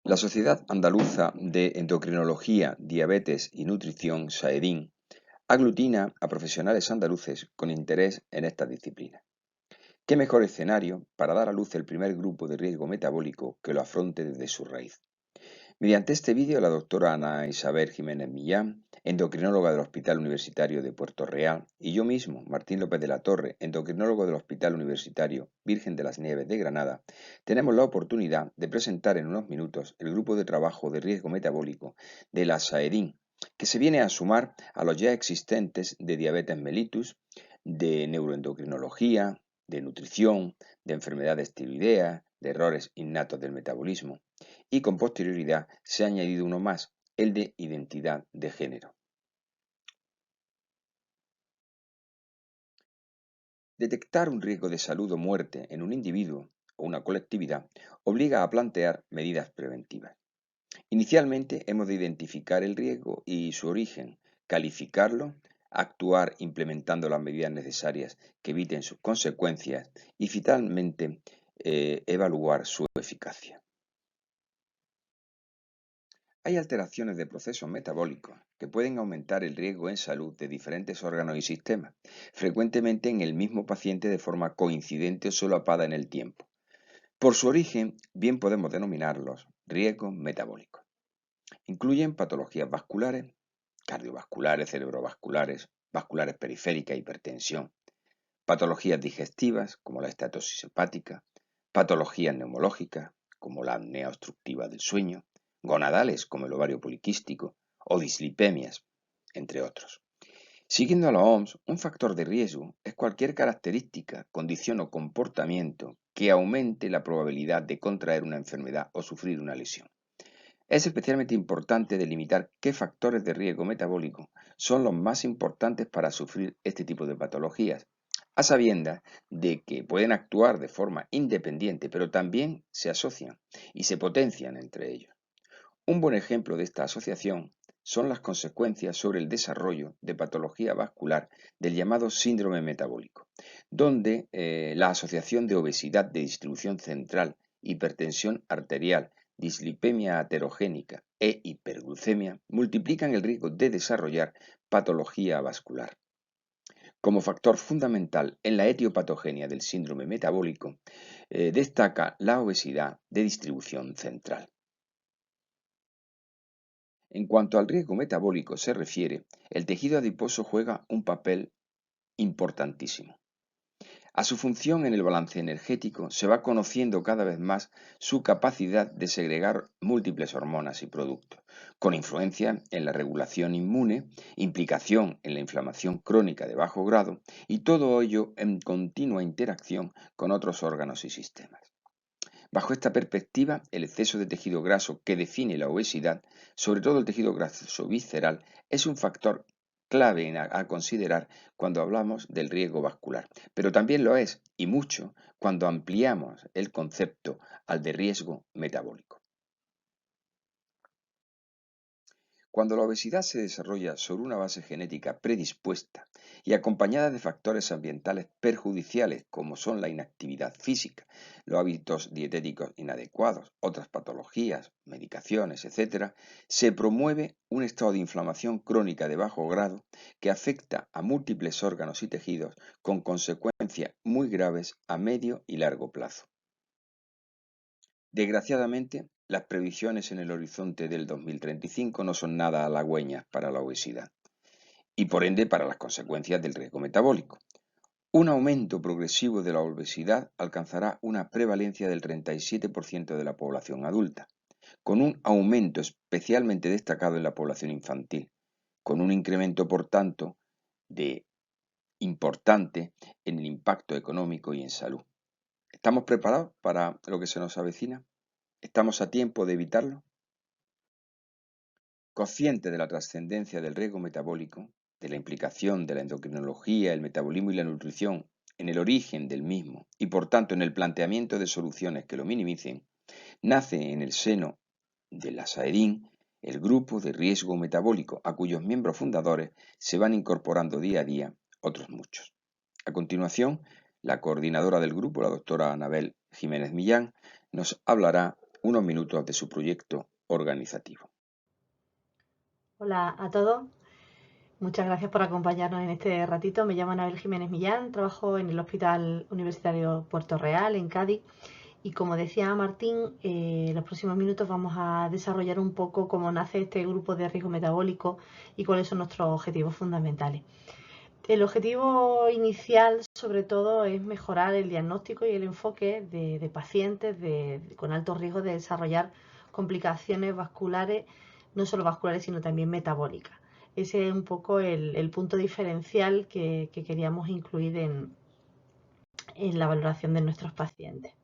La Sociedad Andaluza de Endocrinología, Diabetes y Nutrición, SAEDIN, aglutina a profesionales andaluces con interés en estas disciplinas. ¿Qué mejor escenario para dar a luz el primer grupo de riesgo metabólico que lo afronte desde su raíz? Mediante este vídeo, la doctora Ana Isabel Jiménez Millán, endocrinóloga del Hospital Universitario de Puerto Real, y yo mismo, Martín López de la Torre, endocrinólogo del Hospital Universitario Virgen de las Nieves de Granada, tenemos la oportunidad de presentar en unos minutos el grupo de trabajo de riesgo metabólico de la SAEDIN, que se viene a sumar a los ya existentes de diabetes mellitus, de neuroendocrinología, de nutrición, de enfermedades tiroideas, de errores innatos del metabolismo, y con posterioridad se ha añadido uno más, el de identidad de género. Detectar un riesgo de salud o muerte en un individuo o una colectividad obliga a plantear medidas preventivas. Inicialmente hemos de identificar el riesgo y su origen, calificarlo, actuar implementando las medidas necesarias que eviten sus consecuencias y finalmente evaluar su eficacia. Hay alteraciones de procesos metabólicos que pueden aumentar el riesgo en salud de diferentes órganos y sistemas, frecuentemente en el mismo paciente de forma coincidente o solapada en el tiempo. Por su origen, bien podemos denominarlos riesgos metabólicos. Incluyen patologías vasculares, cardiovasculares, cerebrovasculares, vasculares periféricas, hipertensión, patologías digestivas como la estatosis hepática, patologías neumológicas como la apnea obstructiva del sueño, gonadales como el ovario poliquístico o dislipemias, entre otros. Siguiendo a la OMS, un factor de riesgo es cualquier característica, condición o comportamiento que aumente la probabilidad de contraer una enfermedad o sufrir una lesión. Es especialmente importante delimitar qué factores de riesgo metabólico son los más importantes para sufrir este tipo de patologías, a sabiendas de que pueden actuar de forma independiente, pero también se asocian y se potencian entre ellos. Un buen ejemplo de esta asociación son las consecuencias sobre el desarrollo de patología vascular del llamado síndrome metabólico, donde la asociación de obesidad de distribución central, hipertensión arterial, dislipemia aterogénica e hiperglucemia multiplican el riesgo de desarrollar patología vascular. Como factor fundamental en la etiopatogenia del síndrome metabólico, destaca la obesidad de distribución central. En cuanto al riesgo metabólico se refiere, el tejido adiposo juega un papel importantísimo. A su función en el balance energético se va conociendo cada vez más su capacidad de segregar múltiples hormonas y productos, con influencia en la regulación inmune, implicación en la inflamación crónica de bajo grado y todo ello en continua interacción con otros órganos y sistemas. Bajo esta perspectiva, el exceso de tejido graso que define la obesidad, sobre todo el tejido graso visceral, es un factor clave a considerar cuando hablamos del riesgo vascular, pero también lo es, y mucho, cuando ampliamos el concepto al de riesgo metabólico. Cuando la obesidad se desarrolla sobre una base genética predispuesta y acompañada de factores ambientales perjudiciales como son la inactividad física, los hábitos dietéticos inadecuados, otras patologías, medicaciones, etc., se promueve un estado de inflamación crónica de bajo grado que afecta a múltiples órganos y tejidos con consecuencias muy graves a medio y largo plazo. Desgraciadamente, las previsiones en el horizonte del 2035 no son nada halagüeñas para la obesidad y por ende para las consecuencias del riesgo metabólico. Un aumento progresivo de la obesidad alcanzará una prevalencia del 37% de la población adulta, con un aumento especialmente destacado en la población infantil, con un incremento, por tanto, importante en el impacto económico y en salud. ¿Estamos preparados para lo que se nos avecina? ¿Estamos a tiempo de evitarlo? Consciente de la trascendencia del riesgo metabólico, de la implicación de la endocrinología, el metabolismo y la nutrición en el origen del mismo y por tanto en el planteamiento de soluciones que lo minimicen, nace en el seno de la SAEDIN el grupo de riesgo metabólico, a cuyos miembros fundadores se van incorporando día a día otros muchos. A continuación, la coordinadora del grupo, la doctora Anabel Jiménez Millán, nos hablará unos minutos de su proyecto organizativo. Hola a todos, muchas gracias por acompañarnos en este ratito. Me llamo Anabel Jiménez Millán, trabajo en el Hospital Universitario Puerto Real, en Cádiz. Y como decía Martín, en los próximos minutos vamos a desarrollar un poco cómo nace este grupo de riesgo metabólico y cuáles son nuestros objetivos fundamentales. El objetivo inicial, sobre todo, es mejorar el diagnóstico y el enfoque de pacientes con alto riesgo de desarrollar complicaciones vasculares, no solo vasculares, sino también metabólicas. Ese es un poco el punto diferencial que queríamos incluir en la valoración de nuestros pacientes.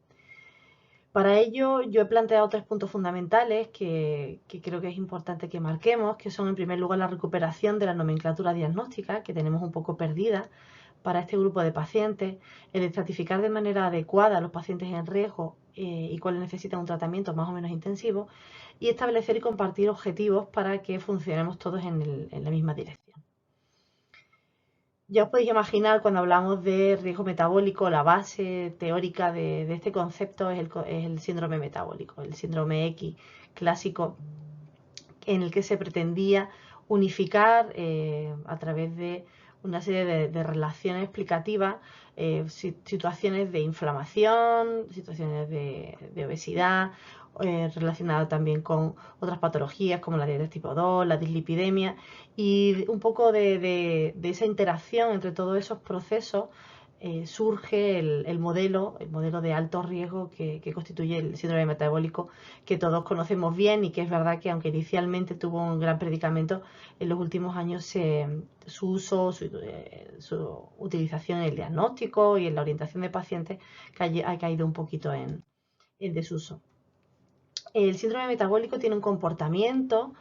Para ello, yo he planteado 3 puntos fundamentales que creo que es importante que marquemos, que son, en primer lugar, la recuperación de la nomenclatura diagnóstica, que tenemos un poco perdida para este grupo de pacientes, el estratificar de manera adecuada a los pacientes en riesgo y cuáles necesitan un tratamiento más o menos intensivo, y establecer y compartir objetivos para que funcionemos todos en la misma dirección. Ya os podéis imaginar, cuando hablamos de riesgo metabólico, la base teórica de este concepto es el síndrome metabólico, el síndrome X clásico, en el que se pretendía unificar a través de una serie de relaciones explicativas situaciones de inflamación, situaciones de obesidad, relacionadas también con otras patologías como la diabetes tipo 2, la dislipidemia, y un poco de esa interacción entre todos esos procesos surge el modelo de alto riesgo que constituye el síndrome metabólico, que todos conocemos bien y que es verdad que, aunque inicialmente tuvo un gran predicamento, en los últimos años su uso, su utilización en el diagnóstico y en la orientación de pacientes ha caído un poquito en desuso. El síndrome metabólico tiene un comportamiento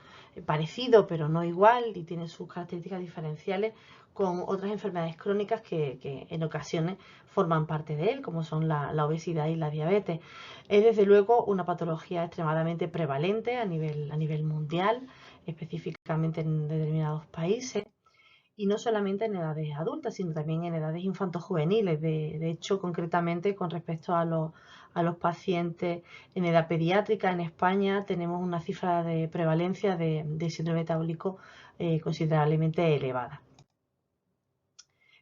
parecido pero no igual y tiene sus características diferenciales con otras enfermedades crónicas que en ocasiones forman parte de él, como son la obesidad y la diabetes. Es desde luego una patología extremadamente prevalente a nivel mundial, específicamente en determinados países, y no solamente en edades adultas, sino también en edades infantojuveniles. De hecho, concretamente con respecto a los pacientes en edad pediátrica, en España tenemos una cifra de prevalencia de síndrome metabólico considerablemente elevada.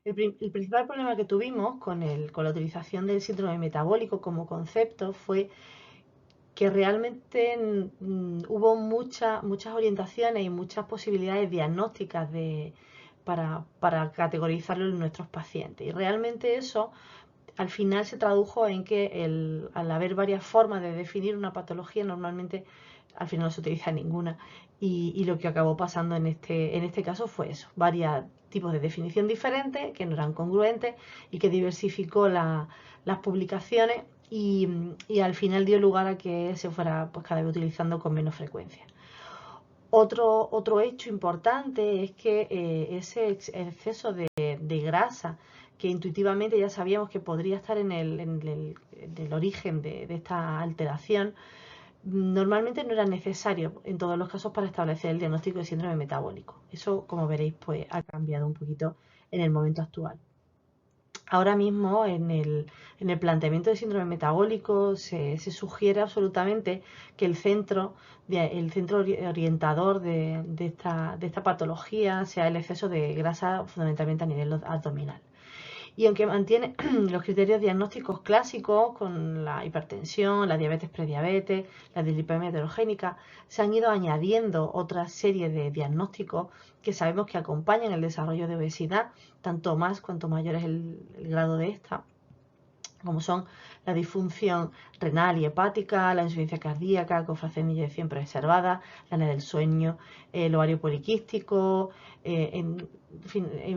El principal problema que tuvimos con la utilización del síndrome metabólico como concepto fue que realmente hubo muchas orientaciones y muchas posibilidades diagnósticas para categorizarlo en nuestros pacientes. Y realmente eso al final se tradujo en que al haber varias formas de definir una patología, normalmente al final no se utiliza ninguna. Y lo que acabó pasando en este caso fue eso, varios tipos de definición diferentes que no eran congruentes y que diversificó las publicaciones y al final dio lugar a que se fuera pues, cada vez utilizando con menos frecuencia. Otro hecho importante es que ese exceso de grasa, que intuitivamente ya sabíamos que podría estar en el origen de esta alteración, normalmente no era necesario en todos los casos para establecer el diagnóstico de síndrome metabólico. Eso, como veréis, pues ha cambiado un poquito en el momento actual. Ahora mismo en el planteamiento de síndrome metabólico se sugiere absolutamente que el centro orientador de esta patología sea el exceso de grasa, fundamentalmente a nivel abdominal. Y aunque mantiene los criterios diagnósticos clásicos con la hipertensión, la diabetes prediabetes, la dislipidemia heterogénica, se han ido añadiendo otra serie de diagnósticos que sabemos que acompañan el desarrollo de obesidad, tanto más cuanto mayor es el grado de esta, como son la disfunción renal y hepática, la insuficiencia cardíaca con fracción de inyección preservada, la apnea del sueño, el ovario poliquístico, en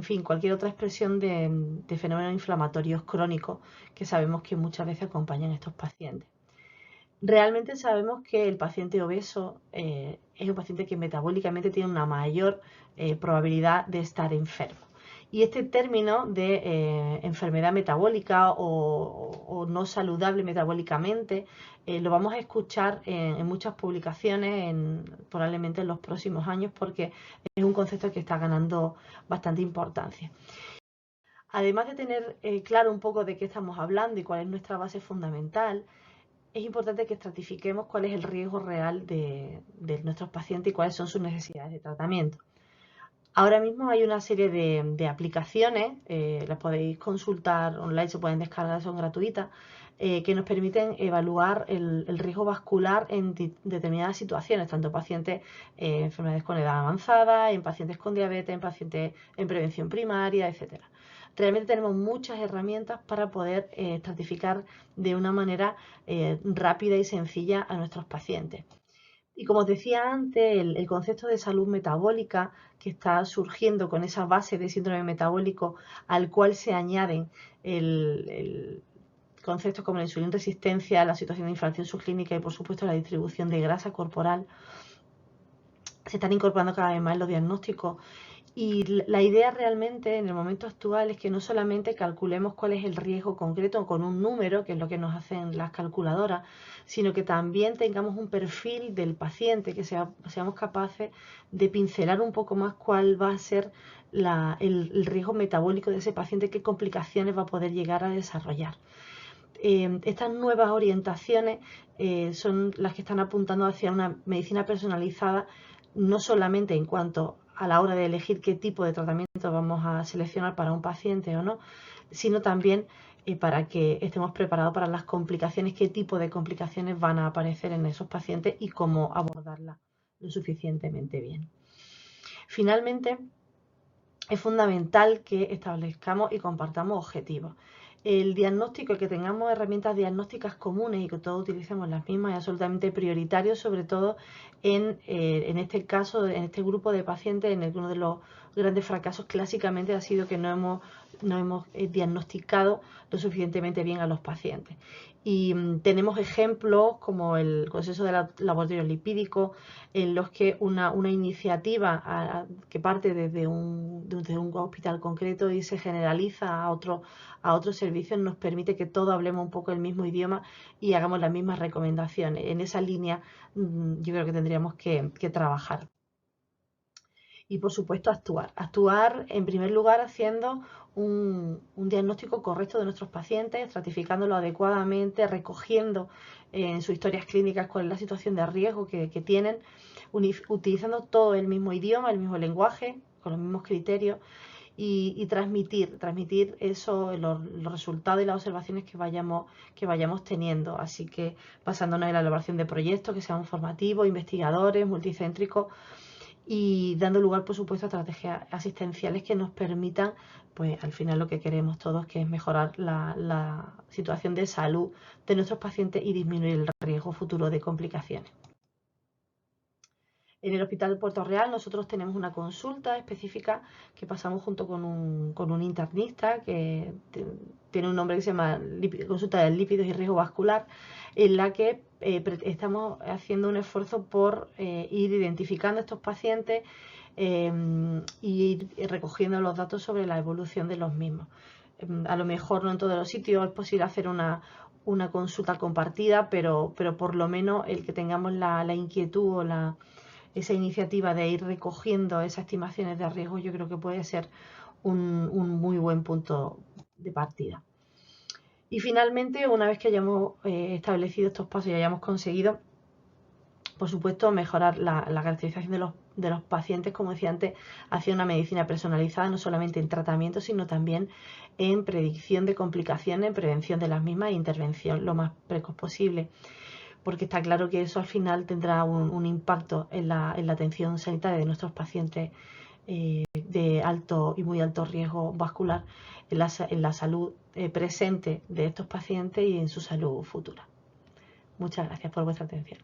fin, cualquier otra expresión de fenómenos inflamatorios crónicos que sabemos que muchas veces acompañan a estos pacientes. Realmente sabemos que el paciente obeso es un paciente que metabólicamente tiene una mayor probabilidad de estar enfermo. Y este término de enfermedad metabólica o no saludable metabólicamente lo vamos a escuchar en muchas publicaciones probablemente en los próximos años, porque es un concepto que está ganando bastante importancia. Además de tener claro un poco de qué estamos hablando y cuál es nuestra base fundamental, es importante que estratifiquemos cuál es el riesgo real de nuestros pacientes y cuáles son sus necesidades de tratamiento. Ahora mismo hay una serie de aplicaciones, las podéis consultar online, se pueden descargar, son gratuitas, que nos permiten evaluar el riesgo vascular en determinadas situaciones, tanto pacientes enfermedades con edad avanzada, en pacientes con diabetes, en pacientes en prevención primaria, etcétera. Realmente tenemos muchas herramientas para poder estratificar de una manera rápida y sencilla a nuestros pacientes. Y como os decía antes, el concepto de salud metabólica que está surgiendo con esa base de síndrome metabólico al cual se añaden conceptos como la insulina resistencia, la situación de inflamación subclínica y por supuesto la distribución de grasa corporal, se están incorporando cada vez más en los diagnósticos. Y la idea realmente en el momento actual es que no solamente calculemos cuál es el riesgo concreto con un número, que es lo que nos hacen las calculadoras, sino que también tengamos un perfil del paciente, que seamos capaces de pincelar un poco más cuál va a ser el riesgo metabólico de ese paciente, qué complicaciones va a poder llegar a desarrollar. Estas nuevas orientaciones son las que están apuntando hacia una medicina personalizada, no solamente en cuanto a la hora de elegir qué tipo de tratamiento vamos a seleccionar para un paciente o no, sino también para que estemos preparados para las complicaciones, qué tipo de complicaciones van a aparecer en esos pacientes y cómo abordarlas lo suficientemente bien. Finalmente, es fundamental que establezcamos y compartamos objetivos. El diagnóstico, que tengamos herramientas diagnósticas comunes y que todos utilicemos las mismas, es absolutamente prioritario, sobre todo en este caso, en este grupo de pacientes, en el que uno de los grandes fracasos clásicamente ha sido que no hemos diagnosticado lo suficientemente bien a los pacientes. Y tenemos ejemplos como el consenso de laboratorio lipídico, en los que una iniciativa que parte desde un hospital concreto y se generaliza a otros servicios nos permite que todos hablemos un poco el mismo idioma y hagamos las mismas recomendaciones. En esa línea yo creo que tendríamos que trabajar. Y por supuesto actuar. Actuar en primer lugar haciendo un diagnóstico correcto de nuestros pacientes, estratificándolo adecuadamente, recogiendo en sus historias clínicas cuál es la situación de riesgo que tienen, utilizando todo el mismo idioma, el mismo lenguaje, con los mismos criterios y transmitir eso, los resultados y las observaciones que vayamos teniendo. Así que basándonos en la elaboración de proyectos que sean formativos, investigadores, multicéntricos, y dando lugar, por supuesto, a estrategias asistenciales que nos permitan, pues al final lo que queremos todos, que es mejorar la situación de salud de nuestros pacientes y disminuir el riesgo futuro de complicaciones. En el Hospital de Puerto Real nosotros tenemos una consulta específica que pasamos junto con un internista que tiene un nombre que se llama Consulta de Lípidos y Riesgo Vascular, en la que estamos haciendo un esfuerzo por ir identificando a estos pacientes y ir recogiendo los datos sobre la evolución de los mismos. A lo mejor no en todos los sitios es posible hacer una consulta compartida, pero por lo menos el que tengamos la inquietud o esa iniciativa de ir recogiendo esas estimaciones de riesgo, yo creo que puede ser un muy buen punto de partida. Y finalmente, una vez que hayamos establecido estos pasos y hayamos conseguido, por supuesto, mejorar la caracterización de los pacientes, como decía antes, hacia una medicina personalizada, no solamente en tratamiento, sino también en predicción de complicaciones, en prevención de las mismas e intervención lo más precoz posible, porque está claro que eso al final tendrá un impacto en la atención sanitaria de nuestros pacientes de alto y muy alto riesgo vascular, en la salud presente de estos pacientes y en su salud futura. Muchas gracias por vuestra atención.